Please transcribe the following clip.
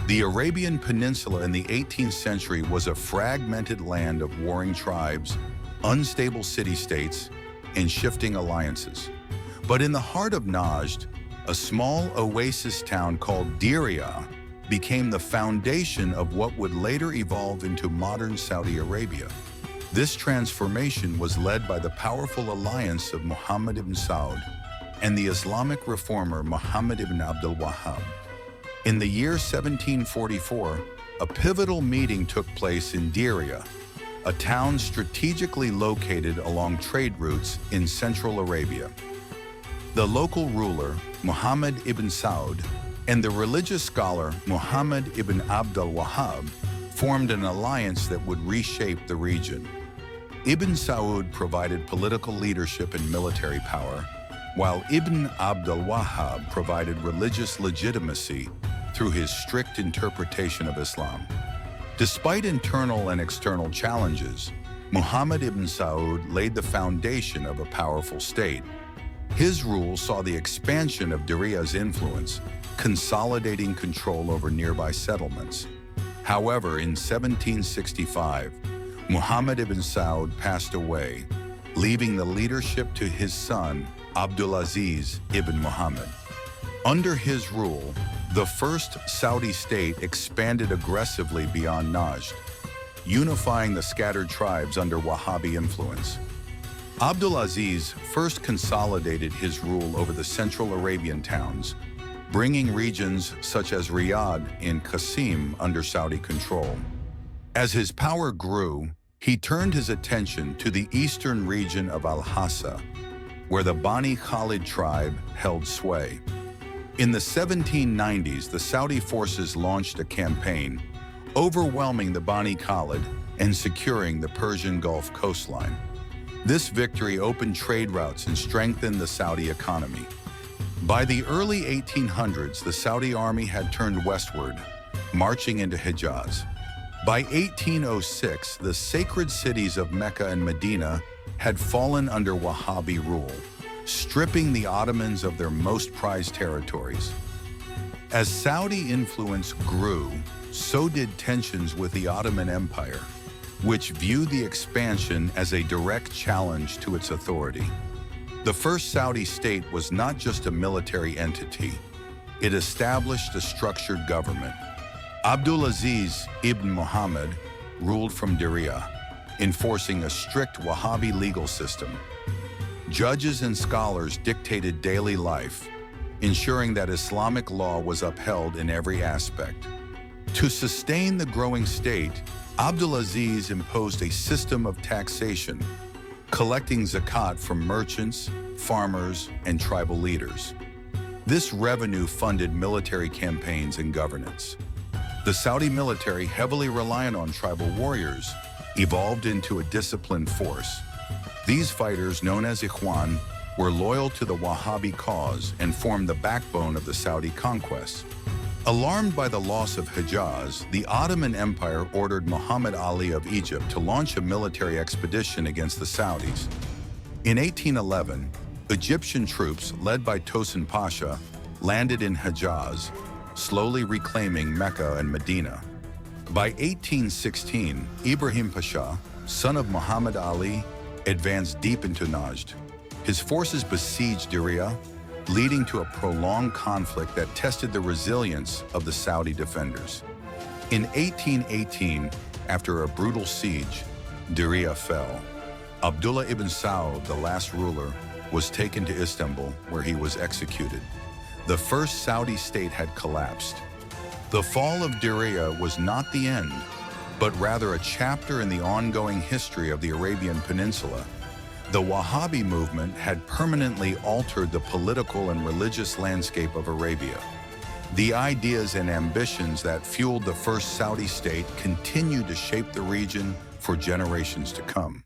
The Arabian Peninsula in the 18th century was a fragmented land of warring tribes, unstable city-states, and shifting alliances. But in the heart of Najd, a small oasis town called Diriyah became the foundation of what would later evolve into modern Saudi Arabia. This transformation was led by the powerful alliance of Muhammad ibn Saud and the Islamic reformer Muhammad ibn Wahhab. In the year 1744, a pivotal meeting took place in Diriyah, a town strategically located along trade routes in central Arabia. The local ruler, Muhammad ibn Saud, and the religious scholar Muhammad ibn Wahhab formed an alliance that would reshape the region. Ibn Saud provided political leadership and military power, while Ibn Wahhab provided religious legitimacy through his strict interpretation of Islam. Despite internal and external challenges, Muhammad ibn Saud laid the foundation of a powerful state. His rule saw the expansion of Diriyah's influence, consolidating control over nearby settlements. However, in 1765, Muhammad ibn Saud passed away, leaving the leadership to his son, Abdulaziz ibn Muhammad. Under his rule, the first Saudi state expanded aggressively beyond Najd, unifying the scattered tribes under Wahhabi influence. Abdulaziz first consolidated his rule over the Central Arabian towns, bringing regions such as Riyadh and Qasim under Saudi control. As his power grew, he turned his attention to the eastern region of Al-Hassa, where the Bani Khalid tribe held sway. In the 1790s, the Saudi forces launched a campaign, overwhelming the Bani Khalid and securing the Persian Gulf coastline. This victory opened trade routes and strengthened the Saudi economy. By the early 1800s, the Saudi army had turned westward, marching into Hijaz. By 1806, the sacred cities of Mecca and Medina had fallen under Wahhabi rule, stripping the Ottomans of their most prized territories. As Saudi influence grew, so did tensions with the Ottoman Empire, which viewed the expansion as a direct challenge to its authority. The first Saudi state was not just a military entity. It established a structured government. Abdulaziz ibn Muhammad ruled from Diriyah, enforcing a strict Wahhabi legal system. Judges and scholars dictated daily life, ensuring that Islamic law was upheld in every aspect. To sustain the growing state, Abdulaziz imposed a system of taxation, collecting zakat from merchants, farmers, and tribal leaders. This revenue funded military campaigns and governance. The Saudi military, heavily reliant on tribal warriors, evolved into a disciplined force. These fighters, known as Ikhwan, were loyal to the Wahhabi cause and formed the backbone of the Saudi conquests. Alarmed by the loss of Hijaz, the Ottoman Empire ordered Muhammad Ali of Egypt to launch a military expedition against the Saudis. In 1811, Egyptian troops, led by Ottoman Pasha, landed in Hijaz, slowly reclaiming Mecca and Medina. By 1816, Ibrahim Pasha, son of Muhammad Ali, advanced deep into Najd. His forces besieged Diriyah, leading to a prolonged conflict that tested the resilience of the Saudi defenders. In 1818, after a brutal siege, Diriyah fell. Abdullah ibn Saud, the last ruler, was taken to Istanbul, where he was executed. The first Saudi state had collapsed. The fall of Diriyah was not the end, but rather a chapter in the ongoing history of the Arabian Peninsula. The Wahhabi movement had permanently altered the political and religious landscape of Arabia. The ideas and ambitions that fueled the first Saudi state continued to shape the region for generations to come.